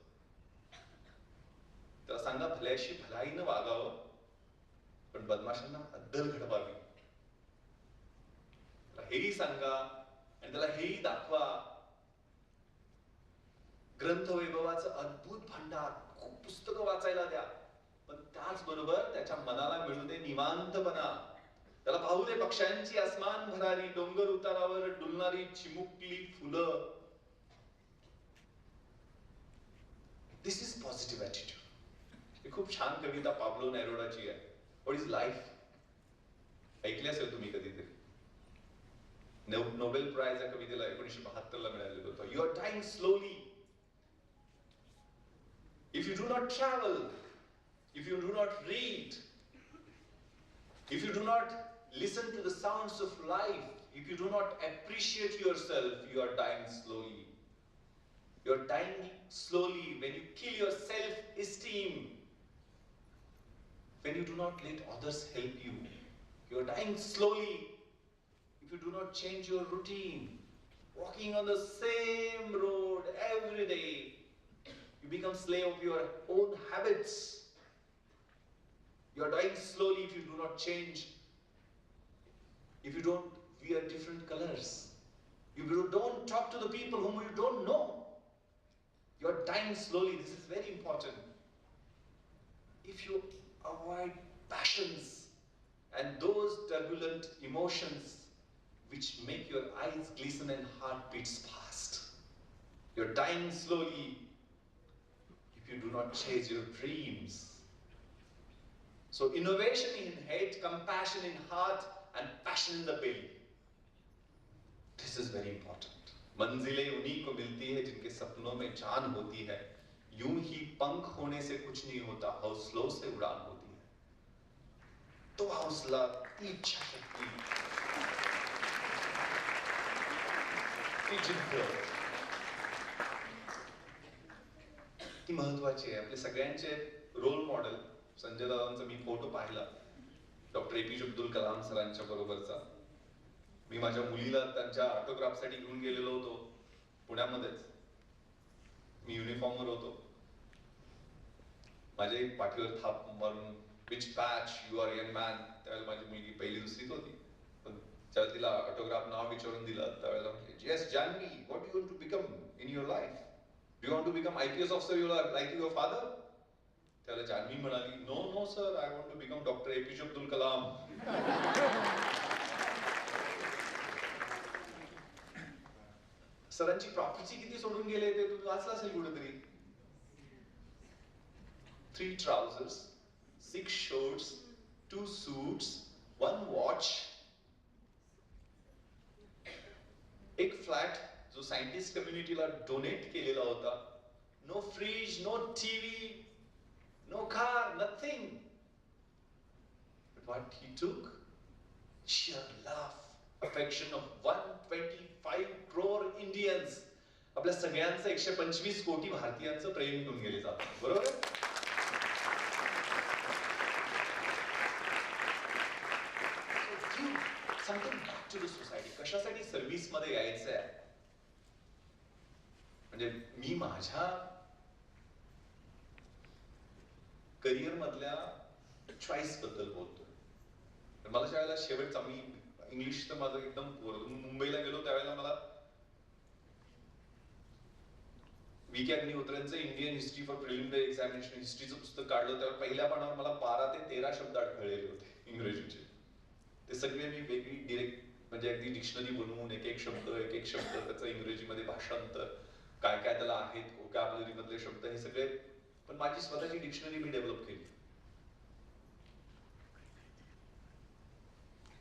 त्याला सांगा भल्याशी भलाईनं वागावं, पण बदमाशांना अद्दल घडवावी. हेही सांगा आणि त्याला हेही दाखवा. ग्रंथवैभवाचं अद्भुत भांडार, खूप पुस्तकं वाचायला द्या, पण त्याचबरोबर त्याच्या मनाला मिळू दे निवांतपणा. त्याला पाहू दे पक्ष्यांची आसमान भरारी, डोंगर उतारावर डुलणारी चिमुकली फुलं. दिस इज पॉझिटिव्ह ऍटिट्यूड. ही खूप छान कविता पाब्लो नेरुडाची आहे. What is life? ऐकली असेल तुम्ही कधीतरी. नोबेल प्राइज या कवितेला 1972 ला मिळालेलं होतं. You are dying slowly. If you do not travel, if you do not read, if you do not listen to the sounds of life, if you do not appreciate yourself, you are dying slowly. You are dying slowly when you kill your self-esteem, when you do not let others help you. You are dying slowly if you do not change your routine, walking on the same road every day. You become slave of your own habits. You are dying slowly if you do not change. If you don't wear different colors. If you don't talk to the people whom you don't know. You are dying slowly. This is very important. If you avoid passions and those turbulent emotions which make your eyes glisten and heart beats fast. You are dying slowly if you do not chase your dreams. So innovation in head, compassion in heart, and passion in the belly. This is very important. मंजिलें उन्हीं को मिलती है जिनके सपनों में जान होती है. यूं ही पंख होने से कुछ नहीं होता, हौसलों से उड़ान होती है. तो हौसला, इच्छा शक्ती, ती जिद्द, ती महत्वाची आहे. आपले सगळ्यांचे रोल मॉडेल संजय दादांचा मी फोटो पाहिला, डॉक्टर एपीजे अब्दुल कलाम सरांच्या बरोबरचा. मी माझ्या मुलीला त्यांच्या ऑटोग्राफसाठी घेऊन गेलेलो होतो पुण्यामध्येच. मी युनिफॉर्मवर होतो, माझ्या पाठीवर थाप मारून विच पॅच यू आर यंग मॅन. त्यावेळेला माझी मुलगी पहिली दुसरीत होती, पण ज्यावेळेला तिला ऑटोग्राफ नाव विचारून दिलं त्यावेळेला म्हटली, yes Janhvi, what you want to become in your life? Do you want to become IPS officer like your father? त्याला जानवी म्हणाली, no no sir, I want to become doctor APJ Abdul Kalam. सरांची प्रॉपर्टी किती सोडून गेले ते तुम्ही वाचलं असेल कुठेतरी. 3 trousers, 6 shorts, 2 suits, 1 watch, एक फ्लॅट जो सायंटिस्ट कम्युनिटीला डोनेट केलेला होता. No fridge, no TV, no car, nothing. But what he took? Sheer love, affection of 125 crore Indians. आपल्या सगळ्यांचं 125 कोटी भारतीयांचं प्रेम घेऊन गेले जातात, बरोबर? टू द सोसायटी, कशासाठी सर्व्हिस मध्ये यायचंय. म्हणजे मी माझ्या करिअर मधल्या चॉईस बद्दल बोलतो. मला ज्या वेळेला शेवटचा, मी इंग्लिश तर माझं एकदम, मुंबईला गेलो त्यावेळेला मला वी के अग्निहोत्र्यांचं Indian history for preliminary examination हिस्ट्रीचं पुस्तक काढलं, त्यावर पहिल्या पानावर मला 12 ते 13 शब्द आढळलेले होते इंग्रजीचे. ते सगळे मी वेगळी डिरेक्ट म्हणजे अगदी डिक्शनरी बनवून एक एक शब्द त्याचं इंग्रजीमध्ये भाषांतर, काय काय त्याला आहेत, व्होकॅब्युलरी मधले शब्द, हे सगळे. पण माझी स्वतःची डिक्शनरी मी डेव्हलप केली.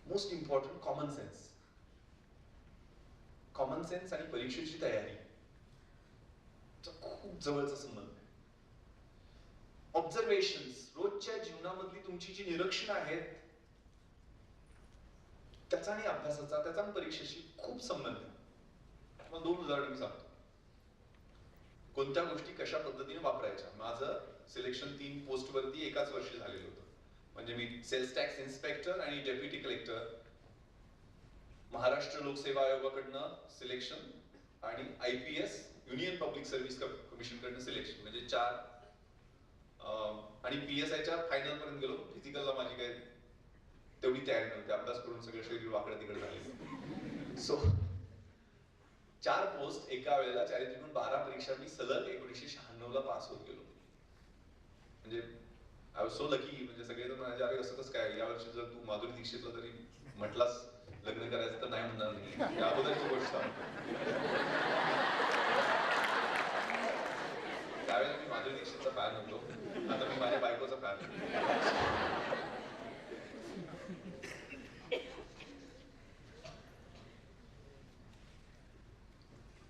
Most important, common sense. Common sense आणि परीक्षेची तयारी खूप जवळचा संबंध आहे. ऑब्झर्वेशन्स, रोजच्या जीवनामधली तुमची जी निरीक्षणं आहेत, त्याचा आणि अभ्यासाचा, त्याचा आणि परीक्षेशी खूप संबंध आहे. मग 2 उदाहरणं मी सांगतो. कोणत्या गोष्टी कशा पद्धतीने वापरायच्या. माझं सिलेक्शन 3 पोस्ट वरती एकाच वर्षी झालेलं होतं. म्हणजे मी सेल्स टॅक्स इन्स्पेक्टर आणि डेप्युटी कलेक्टर, महाराष्ट्र लोकसेवा आयोगाकडनं सिलेक्शन आणि IPS union public service commission कडनं सिलेक्शन, म्हणजे 4. आणि PSIच्या फायनल पर्यंत गेलो. फिजिकलला माझी काही तेवढी तयारी नव्हती, अभ्यास करून सगळं शरीर वाकडं तिकडे झाले. सो 4 पोस्ट एका वेळेला, 12 परीक्षा मी सलग 1996ला पास होत गेलो. म्हणजे आय वॉज सो लकी. म्हणजे सगळेजण म्हणाले, अरे असं कसं काय, या वर्षी जर तू माधुरी दीक्षितला जरी म्हटलास लग्न करायचं तर नाही म्हणणार नाही, या अगोदरची गोष्ट त्यावेळेला मी माधुरी दीक्षितचा फॅन होतो. आता मी माझ्या बायकोचा फॅन.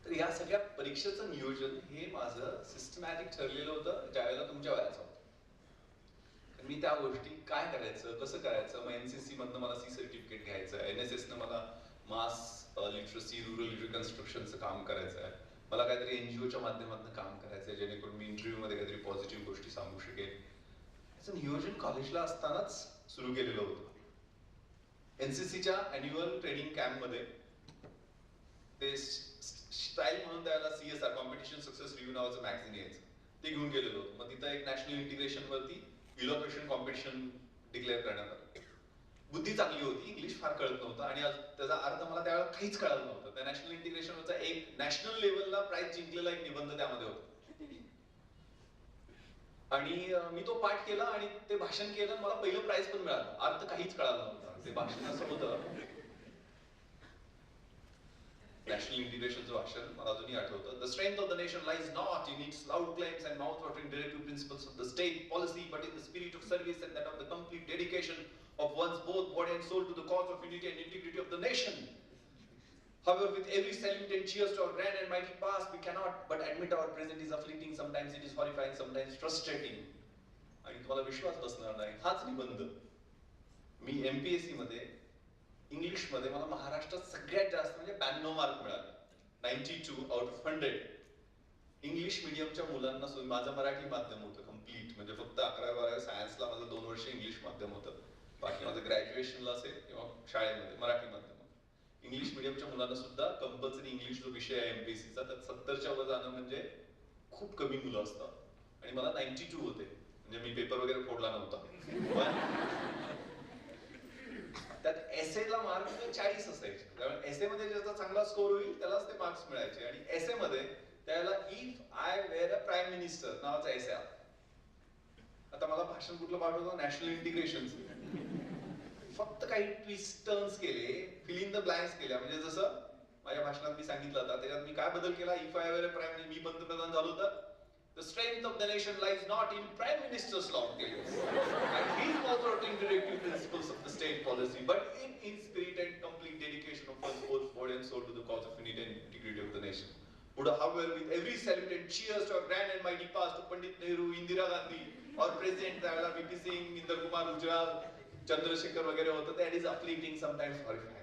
तर या सगळ्या परीक्षेचं नियोजन हे माझं सिस्टमॅटिक ठरलेलं होतं ज्यावेळेला तुमच्या वयाचं होतं. मी त्या गोष्टी काय करायचं, कसं करायचं. मग NCC मधनं मला C सर्टिफिकेट घ्यायचं आहे, NSS न मला मास लिटरसी, रुरल रिकन्स्ट्रक्शनचं काम करायचं आहे, मला काहीतरी NGOच्या माध्यमातून काम करायचं आहे जेणेकरून मी इंटरव्ह्यू मध्ये काहीतरी पॉझिटिव्ह गोष्टी सांगू शकेन. याचं नियोजन कॉलेजला असतानाच सुरू केलेलं होतं. NCCच्या अॅन्युअल ट्रेनिंग कॅम्प मध्ये ते स्टाईल म्हणून त्याला CSR, कॉम्पिटिशन सक्सेस रिव्ह्यू नावाचं मॅगझिन यायचं, ते घेऊन गेलेलो होतो. मग तिथं एक नॅशनल इंटिग्रेशन वरती इलॉक्रेशन कॉम्पिटिशन डिक्लेअर करण्यात आलं. बुद्धी चांगली होती, इंग्लिश फार कळत नव्हतं आणि त्याचा अर्थ मला त्यावेळेला काहीच कळत नव्हतं. त्या नॅशनल इंटिग्रेशनवरचा एक नॅशनल लेवलला प्राइज जिंकलेला एक निबंध त्यामध्ये होता आणि मी तो पाठ केला आणि ते भाषण केलं. मला पहिलं प्राइज पण मिळालं. अर्थ काहीच कळालं नव्हतं. ते भाषण असं होतं, नॅशनल इंटिग्रेशनचं भाषण मला अजूनही आठवतं. The strength of the nation lies not in its loud claims and mouth watering directive principles of the state policy, but in the spirit of service and that of the complete dedication of one's both body and soul to the cause of unity and integrity of the nation. However, with every salute and cheers to our grand and mighty past, we cannot but admit our present is afflicting. Sometimes it is horrifying, sometimes frustrating. आणि तुम्हाला विश्वास बसणार नाही, हाच निबंध मी MPSC मध्ये English मध्ये मला महाराष्ट्रात सगळ्यात जास्त म्हणजे 92 मार्क मिळाले. 92 आउट ऑफ 100. इंग्लिश मिडियमच्या मुलांना, माझं मराठी माध्यम होतं कम्प्लीट, म्हणजे फक्त 11वी-12वी सायन्सला माझं 2 वर्ष इंग्लिश माध्यम होतं. बाकी माझं ग्रॅज्युएशनला असेल किंवा शाळेमध्ये मराठी माध्यम. इंग्लिश मिडियमच्या मुलांना सुद्धा कंपल्सरी इंग्लिश जो विषय आहे MPSCचा, त्यात 70च्या वर जाणं म्हणजे खूप कमी मुलं असतात. आणि मला 92 होते, म्हणजे मी पेपर वगैरे फोडला नव्हता. त्यात एसेला मार्क 40 असायचे. त्यामुळे एसे मध्ये ज्याचा चांगला स्कोर होईल त्यालाच ते मार्क्स मिळायचे. आणि एसे मध्ये त्याला if I were a prime minister नावाचा एसे आला. आता मला भाषण कुठलं पाठवतो, नॅशनल इंटिग्रेशन, फक्त काही ट्विस्ट टर्न्स केले, फिल इन द ब्लँक्स केल्या. म्हणजे जसं माझ्या भाषणात मी सांगितलं होतं, त्याच्यात मी काय बदल केला, if I were a prime, मी पंतप्रधान झालो तर the strength of the nation lies not in prime minister's long tails and his mouth-watering directive principles of the state policy, but in his spirit and complete dedication of one's both body and soul to the cause of unity and integrity of the nation. However, with every salute and cheers to our grand and mighty past, to Pandit Nehru, Indira Gandhi, or President त्यावेळेला VP Singh, Inder Kumar Gujral, Chandrashekhar वगैरे होतं, that is afflicting, sometimes horrifying.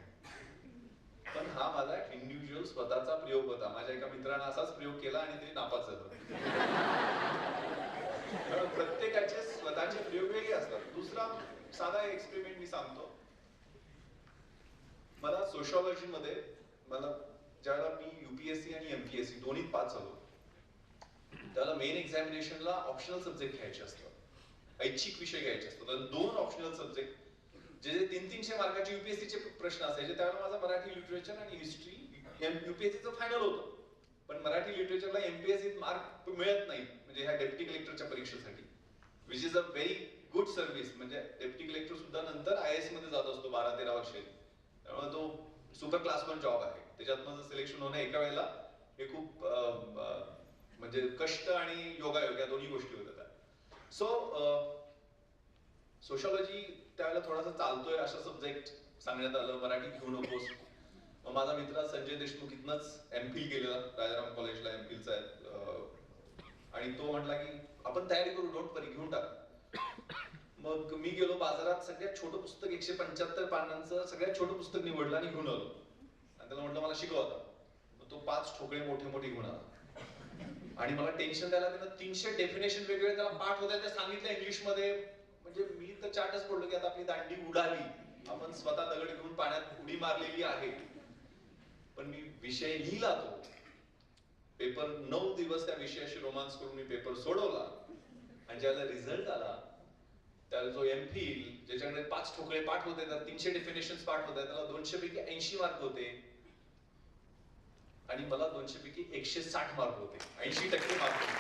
पण हा माझा individual स्वतःचा प्रयोग होता. माझ्या एका मित्राने असाच प्रयोग केला आणि ते नापास झालं. प्रत्येकाचे स्वतःचे प्रयोग वेगळे असतात. दुसरा साधा एक्सपेरिमेंट मी सांगतो. मला सोशॉलॉजीमध्ये मला ज्यावेळेला मी युपीएससी आणि एमपीएससी दोन्ही पास झालो, त्याला मेन एक्झामिनेशनला ऑप्शनल सब्जेक्ट घ्यायचे असतात, ऐच्छिक विषय घ्यायचे असतात. आणि 2 ऑप्शनल सब्जेक्ट जे 300-300 मार्काचे युपीएससीचे प्रश्न असायचे, त्यावेळेला माझा मराठी लिटरेचर आणि हिस्ट्री युपीएससीचं फायनल होतं. पण मराठी लिटरेचरला एमपीएससीत मार्क मिळत नाही, म्हणजे ह्या डेप्युटी कलेक्टरच्या परीक्षेसाठी, which is a very good service. म्हणजे डेप्युटी कलेक्टर सुद्धा नंतर IAS मध्ये जात असतो 12-13 वर्षांनी. त्यामुळे तो सुपर क्लास 1 जॉब आहे. त्याच्यात माझं सिलेक्शन होणं एका वेळेला हे खूप म्हणजे कष्ट आणि योगायोग या दोन्ही गोष्टी होत्या त्या. सो सोशॉलॉजी त्यावेळेला थोडासा चालतोय अशा सब्जेक्ट सांगण्यात आलं, मराठी घेऊ नकोस. मग माझा मित्र संजय देशमुख इथनच एमफिल केलं, राजाराम कॉलेजला एमफिलचा आहे. आणि तो म्हटला की आपण तयारी करू, डोंट वरी, घेऊन टाक. मग मी गेलो बाजारात, सगळ्यात छोटं पुस्तक 175 पानांचं सगळ्यात छोटं पुस्तक निवडलं आणि घेऊन आलो. आणि त्याला म्हटलं मला शिकव आता. मग तो 5 ठोकळे मोठे मोठे घेऊन आला. आणि मला टेन्शन द्यायला त्यानं 300 डेफिनेशन वेगवेगळे त्याला पाठ होत्या त्या सांगितल्या इंग्लिशमध्ये. म्हणजे मी तर चाटच पडलो की आता आपली दांडी उडाली, आपण स्वतः दगड घेऊन पाण्यात उडी मारलेली आहे. पण मी विषय लिहिला, तो पेपर 9 दिवस त्या विषयाशी रोमांस करून मी पेपर सोडवला. आणि ज्याला रिझल्ट आला त्याला जो एमफिल, ज्याच्याकडे 5 ठोकळे पाठ होते, त्याला 300 डेफिनेशन पाठ होते, त्याला 200 पैकी 80 मार्क होते. आणि मला 200 पैकी 160 मार्क होते, 80% मार्क होते.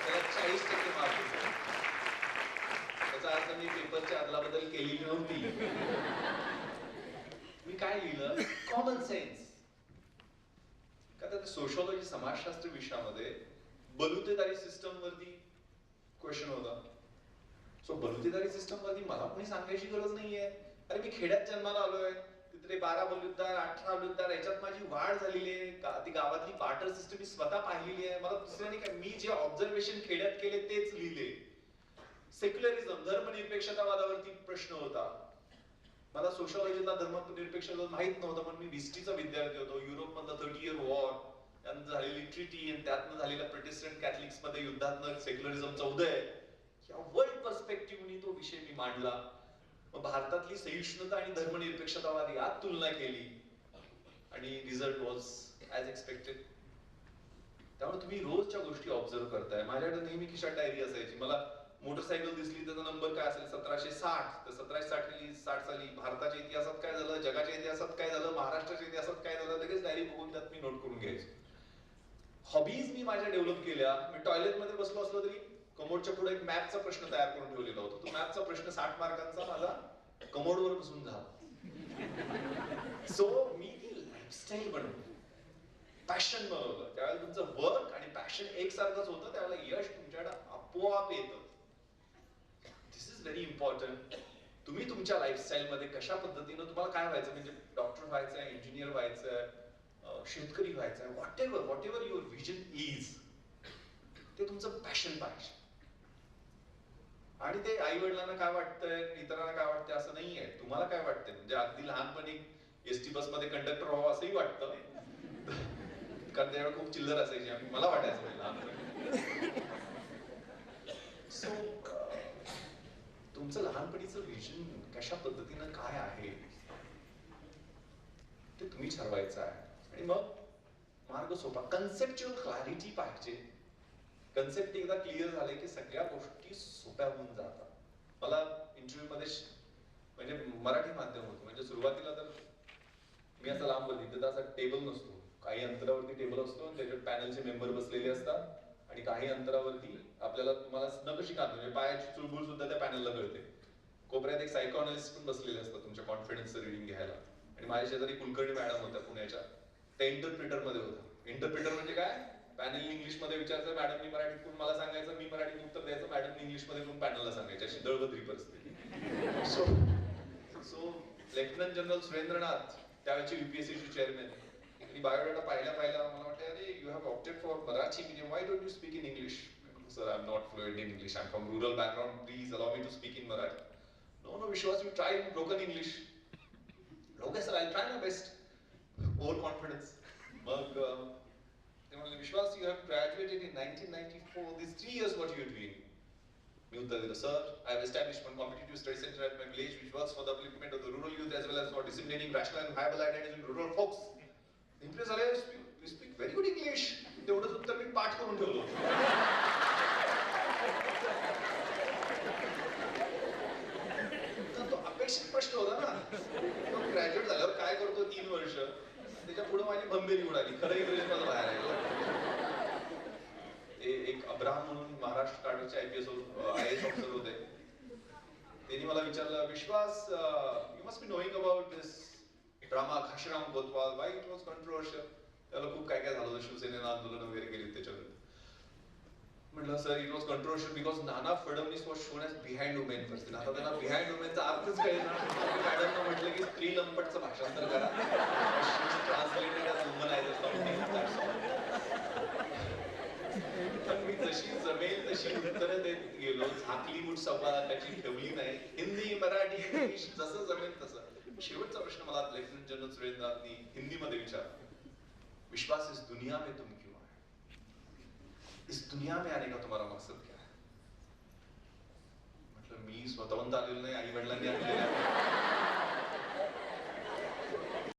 त्याला 40% मार्क होते. त्याचा अर्थ मी पेपरची अदलाबदल केलेली नव्हती. मी काय लिहिलं, कॉमन सेन्स. का सोशॉलॉजी समाजशास्त्र विषयामध्ये बलुतेदारी सिस्टम वरती क्वेश्चन होता. सो बलुतेदारी सिस्टम वरती मला कोणी सांगायची गरज नाहीये. अरे मी खेड्यात जन्माला आलोय, तिथे 12 बलुतदार, 18 बलुतदार, याच्यात माझी वाढ झालेली आहे. ती गावातली बार्टर सिस्टम मी स्वतः पाहिलेली आहे. मला दुसऱ्याने काय, मी जे ऑब्झर्वेशन खेड्यात केले तेच लिहिले. सेक्युलरिझम, धर्मनिरपेक्षतावादावरती प्रश्न होता. मला सोशॉलॉजीला धर्मनिरपेक्षता माहित नव्हतं, पण मी हिस्ट्रीचा विद्यार्थी होतो. युरोपमधला 30 इयर वॉर, त्यानंतर झालेली ट्रिटी आणि त्यातनं झालेल्या प्रोटेस्टंट कॅथलिक्स मध्ये युद्धातनं सेक्युलरिझमचा उदय, या वर्ल्ड पर्स्पेक्टिव्हनी तो विषय मी मांडला. मग भारतातली सहिष्णुता आणि धर्मनिरपेक्षतावाद यात तुलना केली आणि रिझल्ट वॉज ऍज एक्सपेक्टेड. त्यामुळे तुम्ही रोजच्या गोष्टी ऑब्झर्व करताय. माझ्याकडे नेहमी खिशात डायरी असायची. मला मोटरसायकल दिसली, त्याचा नंबर काय असेल, 1760. तर 1760 साली भारताच्या इतिहासात काय झालं, जगाच्या इतिहासात काय झालं, महाराष्ट्राच्या इतिहासात काय झालं, लगेच डायरी बघून त्यात मी नोट करून घ्यायचो. हॉबीज मी माझ्या डेव्हलप केल्या. मी टॉयलेटमध्ये बसलो असलो तरी कमोडच्या पुढे एक मॅपचा प्रश्न तयार करून ठेवलेला होता. तो मॅपचा प्रश्न 60 मार्कांचा माझा कमोडवर बसून झाला. सो मी ती लाईफस्टाईल बनवली, पॅशन बनवलं. त्यावेळेला तुमचं वर्क आणि पॅशन एकसारखंच होतं, त्यावेळेला यश तुमच्याकडे आपोआप येतं. दिस इज व्हेरी इम्पॉर्टंट. तुम्ही तुमच्या लाईफस्टाईल मध्ये कशा पद्धतीनं, तुम्हाला काय व्हायचं, म्हणजे डॉक्टर व्हायचंय, इंजिनियर व्हायचंय, शेतकरी व्हायचंय, what ever your vision is, ते तुमचं पॅशन पाहिजे. आणि ते आई वडिलांना काय वाटतंय, इतरांना काय वाटतंय असं नाहीये. तुम्हाला काय वाटतंय, म्हणजे अगदी लहानपणी एसटी बस मध्ये कंडक्टर व्हावं असंही वाटतं, कारण त्यावेळेला खूप चिल्लर असायची. मला वाटायचं लहानपणी. सो तुमचं लहानपणीचं विजन कशा पद्धतीनं काय आहे ते तुम्ही ठरवायचं आहे. आणि मग मार्ग सोपा. कन्सेप्च्युअल क्लॅरिटी पाहिजे. कन्सेप्ट एकदा क्लिअर झाले की सगळ्या गोष्टी सोप्या होऊन जातात. मला इंटरव्ह्यू मध्ये म्हणजे मराठी माध्यम होतं, म्हणजे सुरुवातीला तर मी असं लांब बघितलं तर असा टेबल नसतो, काही अंतरावरती टेबल असतो आणि त्याच्यात पॅनलचे मेंबर बसलेले असतात आणि काही अंतरावरती आपल्याला, तुम्हाला नकशी काढतो, म्हणजे पायाची चुळबुळ सुद्धा त्या पॅनलला कळते. कोपऱ्यात एक सायकोअनालिस्ट पण बसलेले असतात तुमच्या कॉन्फिडन्सचं रिडिंग घ्यायला. आणि माझ्या शेजारी कुलकर्णी मॅडम होत्या पुण्याच्या, त्या इंटरप्रिटर मध्ये होत्या. इंटरप्रिटर म्हणजे काय, पॅनल इंग्लिश मध्ये विचारतं, मॅडमनी मराठीत करून मला सांगायचं, मी मराठीत उत्तर द्यायचं, मॅडम इंग्लिश मध्ये करून पॅनलला सांगायचं. अशी दळबद्री परिस्थिती. सो लेफ्टनंट जनरल सुरेंद्रनाथ, त्यावेळेचे युपीएससीचे चेअरमॅन, आणि बायोडाटा पाहिल्या मला वाटतं, अरे you have opted for Marathi medium, why don't you speak in English? Sir, I'm not fluent in English. I'm from rural background. Please allow me to speak in Marathi. No, Vishwas, you try in broken English. Okay, sir, I'll try my best. Overconfidence. But Vishwas, you have graduated in 1994. These 3 years, what are you doing? मी उत्तर दिलं, sir, I have established one competitive study center at my village which works for the upliftment of the rural youth as well as for disseminating rational and viable ideas in rural folks. Impress झाले, you speak very good English. तेवढंच उत्तर मी पाठ करून ठेवलं. तो अपेक्षित प्रश्न होता ना. तो ग्रॅज्युएट झाल्यावर काय करतो 3 वर्ष, त्याच्या पुढे माझी भंबेरी उडाली. खरं इंग्रजी माझं बाहेर आलं. एक अब्राहम म्हणून महाराष्ट्र कार्डचे IAS ऑफिसर होते. त्यांनी मला विचारलं, Vishwas, you must be knowing about this drama Ghashiram Kotwal, why it was controversial. त्याला खूप काय काय झालं होतं, शिवसेनेनं आंदोलन वगैरे केली त्याच्यावर. म्हटलं, sir, it was controversial because Nana Fadnavis was shown as behind women person. आता त्यांना बिहाइंड वुमेनचा अर्थच कळेना. मॅडमनं म्हटलं की स्त्री लंपटचं भाषांतर करा. Translated as womaniser something. पण मी जशी जमेल तशी उत्तरं देत गेलो. झाकली मूठ संवादाची ठेवली नाही. हिंदी, मराठी, इंग्लिश जसं जमेल तसं. शेवटचा प्रश्न मला लेफ्टनंट जनरल सुरेंद्रनाथनी हिंदीमध्ये विचारला, विश्वास, इस दुनिया में तुम क्यों आए? इस दुनिया में आने का तुम्हारा मकसद क्या है? म्हटलं, मी स्वतःहून आलेलो नाही, आई वडिलांनी आणलेलं